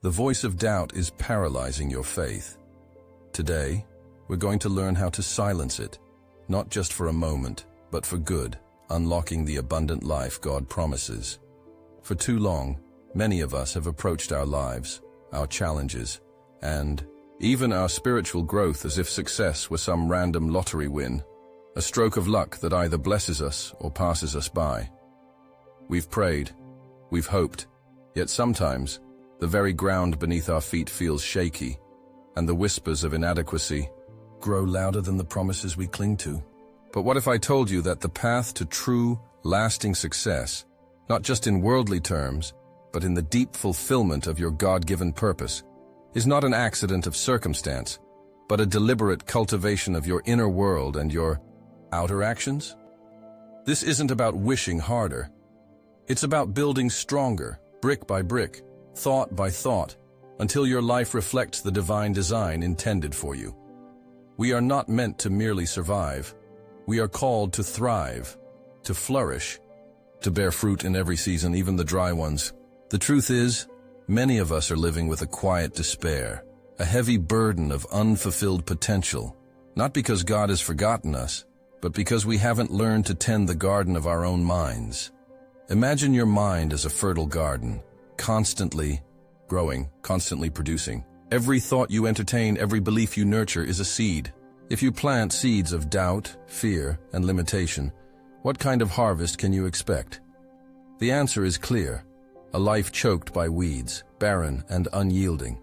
The voice of doubt is paralyzing your faith. Today, we're going to learn how to silence it, not just for a moment, but for good, unlocking the abundant life God promises. For too long, many of us have approached our lives, our challenges, and even our spiritual growth as if success were some random lottery win, a stroke of luck that either blesses us or passes us by. We've prayed, we've hoped, yet sometimes the very ground beneath our feet feels shaky, and the whispers of inadequacy grow louder than the promises we cling to. But what if I told you that the path to true, lasting success, not just in worldly terms, but in the deep fulfillment of your God-given purpose, is not an accident of circumstance, but a deliberate cultivation of your inner world and your outer actions? This isn't about wishing harder. It's about building stronger, brick by brick, thought by thought, until your life reflects the divine design intended for you. We are not meant to merely survive. We are called to thrive, to flourish, to bear fruit in every season, even the dry ones. The truth is, many of us are living with a quiet despair, a heavy burden of unfulfilled potential, not because God has forgotten us, but because we haven't learned to tend the garden of our own minds. Imagine your mind as a fertile garden, constantly growing, constantly producing. Every thought you entertain, every belief you nurture is a seed. If you plant seeds of doubt, fear, and limitation, what kind of harvest can you expect? The answer is clear: a life choked by weeds, barren and unyielding.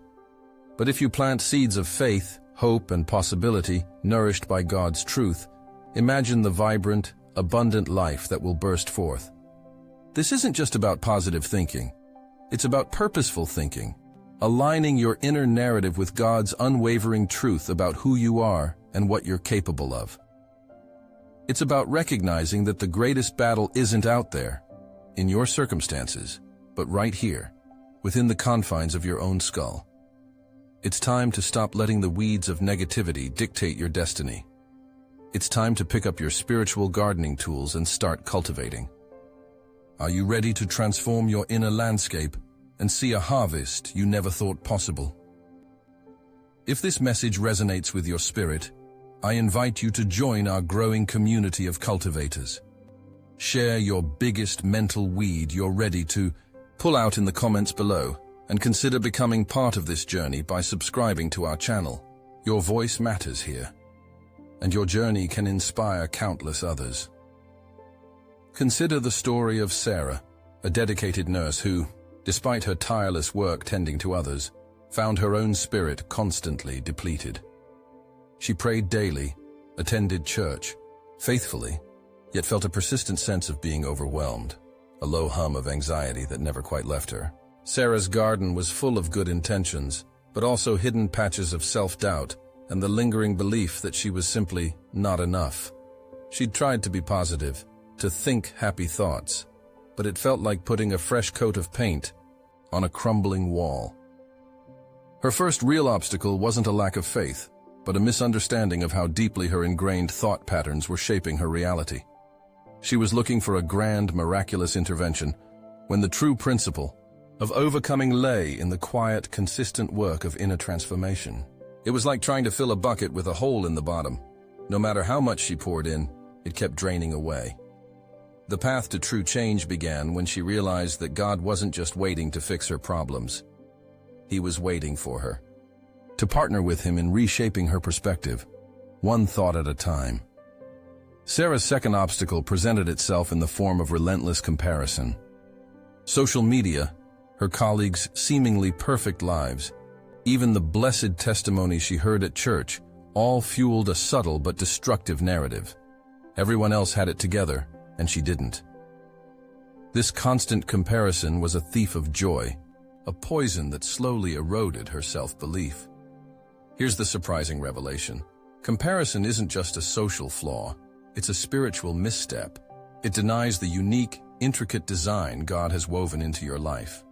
But if you plant seeds of faith, hope, and possibility, nourished by God's truth, imagine the vibrant, abundant life that will burst forth. This isn't just about positive thinking. It's about purposeful thinking, aligning your inner narrative with God's unwavering truth about who you are and what you're capable of. It's about recognizing that the greatest battle isn't out there, in your circumstances, but right here, within the confines of your own skull. It's time to stop letting the weeds of negativity dictate your destiny. It's time to pick up your spiritual gardening tools and start cultivating. Are you ready to transform your inner landscape and see a harvest you never thought possible? If this message resonates with your spirit, I invite you to join our growing community of cultivators. Share your biggest mental weed you're ready to pull out in the comments below, and consider becoming part of this journey by subscribing to our channel. Your voice matters here, and your journey can inspire countless others. Consider the story of Sarah, a dedicated nurse who, despite her tireless work tending to others, found her own spirit constantly depleted. She prayed daily, attended church, faithfully, yet felt a persistent sense of being overwhelmed, a low hum of anxiety that never quite left her. Sarah's garden was full of good intentions, but also hidden patches of self-doubt and the lingering belief that she was simply not enough. She'd tried to be positive, to think happy thoughts, but it felt like putting a fresh coat of paint on a crumbling wall. Her first real obstacle wasn't a lack of faith, but a misunderstanding of how deeply her ingrained thought patterns were shaping her reality. She was looking for a grand, miraculous intervention, when the true principle of overcoming lay in the quiet, consistent work of inner transformation. It was like trying to fill a bucket with a hole in the bottom. No matter how much she poured in, it kept draining away. The path to true change began when she realized that God wasn't just waiting to fix her problems. He was waiting for her, to partner with him in reshaping her perspective, one thought at a time. Sarah's second obstacle presented itself in the form of relentless comparison. Social media, her colleagues' seemingly perfect lives, even the blessed testimony she heard at church, all fueled a subtle but destructive narrative. Everyone else had it together, and she didn't. This constant comparison was a thief of joy, a poison that slowly eroded her self-belief. Here's the surprising revelation. Comparison isn't just a social flaw, it's a spiritual misstep. It denies the unique, intricate design God has woven into your life.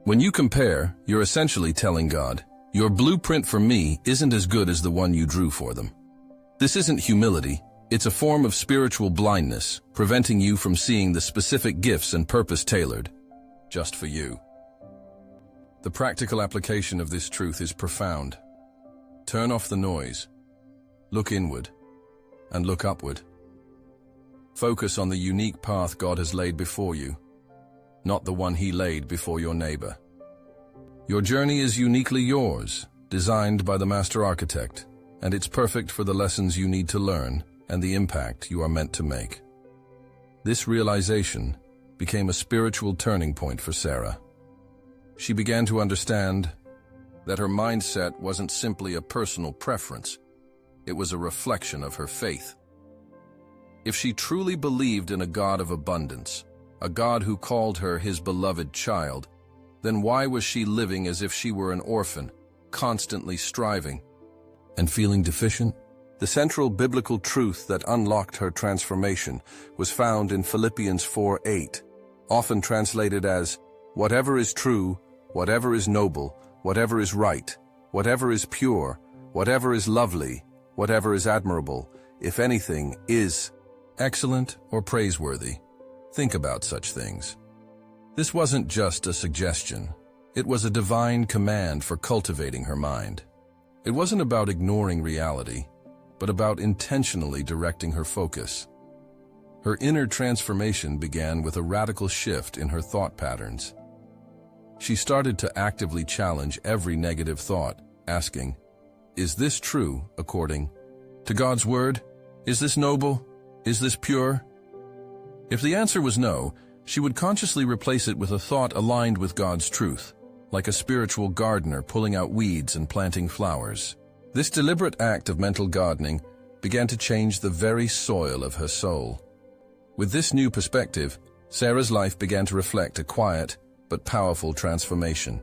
When you compare, you're essentially telling God, your blueprint for me isn't as good as the one you drew for them. This isn't humility, it's a form of spiritual blindness, preventing you from seeing the specific gifts and purpose tailored just for you. The practical application of this truth is profound. Turn off the noise. Look inward and look upward. Focus on the unique path God has laid before you, not the one He laid before your neighbor. Your journey is uniquely yours, designed by the Master Architect, and it's perfect for the lessons you need to learn and the impact you are meant to make. This realization became a spiritual turning point for Sarah. She began to understand that her mindset wasn't simply a personal preference, it was a reflection of her faith. If she truly believed in a God of abundance, a God who called her His beloved child, then why was she living as if she were an orphan, constantly striving and feeling deficient? The central biblical truth that unlocked her transformation was found in Philippians 4:8, often translated as, "Whatever is true, whatever is noble, whatever is right, whatever is pure, whatever is lovely, whatever is admirable, if anything is excellent or praiseworthy, think about such things." This wasn't just a suggestion. It was a divine command for cultivating her mind. It wasn't about ignoring reality, but about intentionally directing her focus. Her inner transformation began with a radical shift in her thought patterns. She started to actively challenge every negative thought, asking, "Is this true according to God's word? Is this noble? Is this pure?" If the answer was no, she would consciously replace it with a thought aligned with God's truth, like a spiritual gardener pulling out weeds and planting flowers. This deliberate act of mental gardening began to change the very soil of her soul. With this new perspective, Sarah's life began to reflect a quiet but powerful transformation.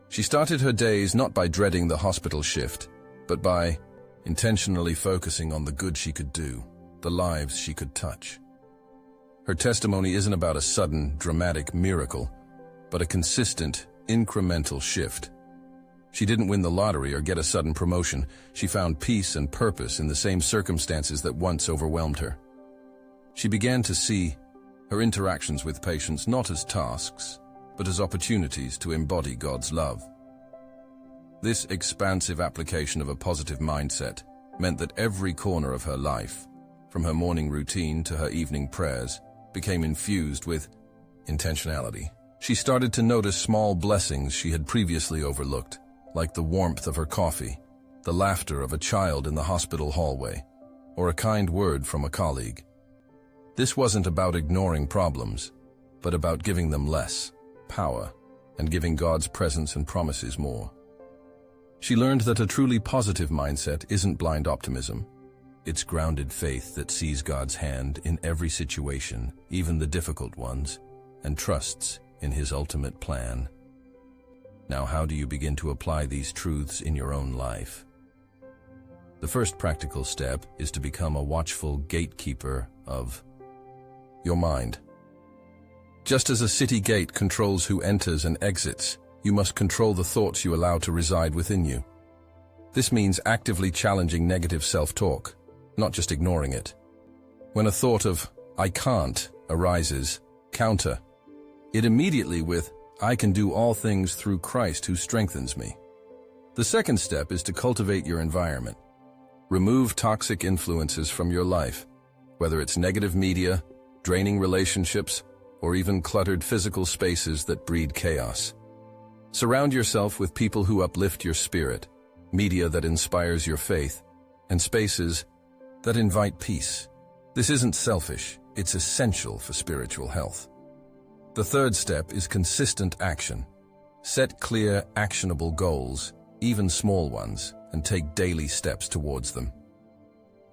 She started her days not by dreading the hospital shift, but by intentionally focusing on the good she could do, the lives she could touch. Her testimony isn't about a sudden, dramatic miracle, but a consistent, incremental shift. She didn't win the lottery or get a sudden promotion. She found peace and purpose in the same circumstances that once overwhelmed her. She began to see her interactions with patients not as tasks, but as opportunities to embody God's love. This expansive application of a positive mindset meant that every corner of her life, from her morning routine to her evening prayers, became infused with intentionality. She started to notice small blessings she had previously overlooked, like the warmth of her coffee, the laughter of a child in the hospital hallway, or a kind word from a colleague. This wasn't about ignoring problems, but about giving them less power and giving God's presence and promises more. She learned that a truly positive mindset isn't blind optimism. It's grounded faith that sees God's hand in every situation, even the difficult ones, and trusts in His ultimate plan. Now, how do you begin to apply these truths in your own life? The first practical step is to become a watchful gatekeeper of your mind. Just as a city gate controls who enters and exits, you must control the thoughts you allow to reside within you. This means actively challenging negative self-talk, not just ignoring it. When a thought of "I can't" arises, counter it immediately with "I can do all things through Christ who strengthens me." The second step is to cultivate your environment. Remove toxic influences from your life, whether it's negative media, draining relationships, or even cluttered physical spaces that breed chaos. Surround yourself with people who uplift your spirit, media that inspires your faith, and spaces that invite peace. This isn't selfish, it's essential for spiritual health. The third step is consistent action. Set clear, actionable goals, even small ones, and take daily steps towards them.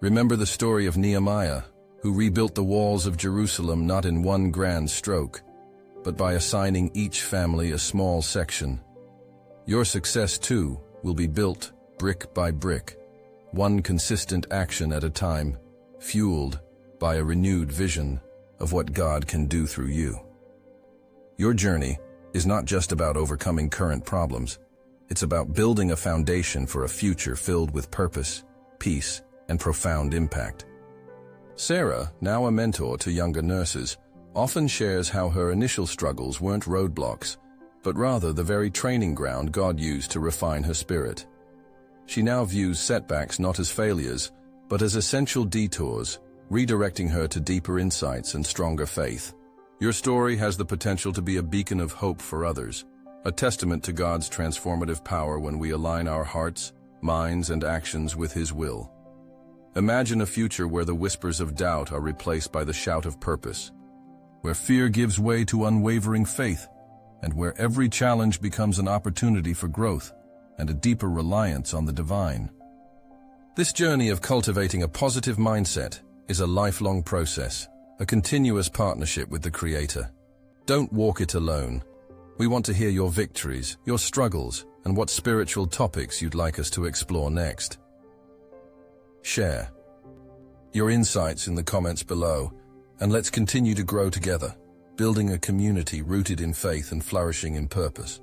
Remember the story of Nehemiah, who rebuilt the walls of Jerusalem not in one grand stroke, but by assigning each family a small section. Your success, too, will be built brick by brick, one consistent action at a time, fueled by a renewed vision of what God can do through you. Your journey is not just about overcoming current problems. It's about building a foundation for a future filled with purpose, peace, and profound impact. Sarah, now a mentor to younger nurses, often shares how her initial struggles weren't roadblocks, but rather the very training ground God used to refine her spirit. She now views setbacks not as failures, but as essential detours, redirecting her to deeper insights and stronger faith. Your story has the potential to be a beacon of hope for others, a testament to God's transformative power when we align our hearts, minds, and actions with His will. Imagine a future where the whispers of doubt are replaced by the shout of purpose, where fear gives way to unwavering faith, and where every challenge becomes an opportunity for growth and a deeper reliance on the divine. This journey of cultivating a positive mindset is a lifelong process, a continuous partnership with the Creator. Don't walk it alone. We want to hear your victories, your struggles, and what spiritual topics you'd like us to explore next. Share your insights in the comments below, and let's continue to grow together, building a community rooted in faith and flourishing in purpose.